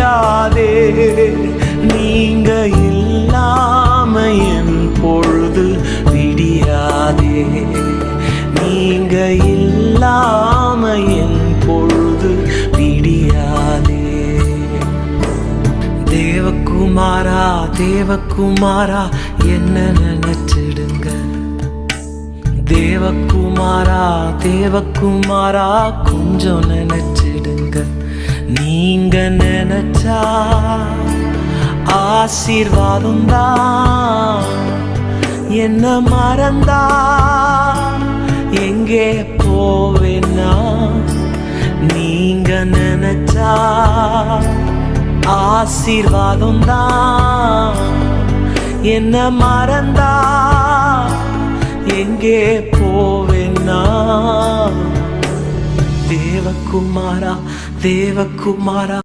விடியாதே. நீங்க இல்லாம என் பொழுது விடியாதே. நீங்க இல்லாம என் பொழுது விடியாதே. தேவகுமாரா தேவகுமாரா என்ன நினைச்சிடுங்க. தேவகுமாரா தேவகுமாரா கொஞ்சம் நினைச்சிடுங்க. நீங்க நினைச்சா ஆசீர்வாதம் தான். என்ன மறந்தா எங்கே போவேன்னா. நீங்க நினைச்சா ஆசீர்வாதம் தான். என்ன மறந்தா எங்கே போவேன்னா. தேவகுமாரா தேவகுமாரா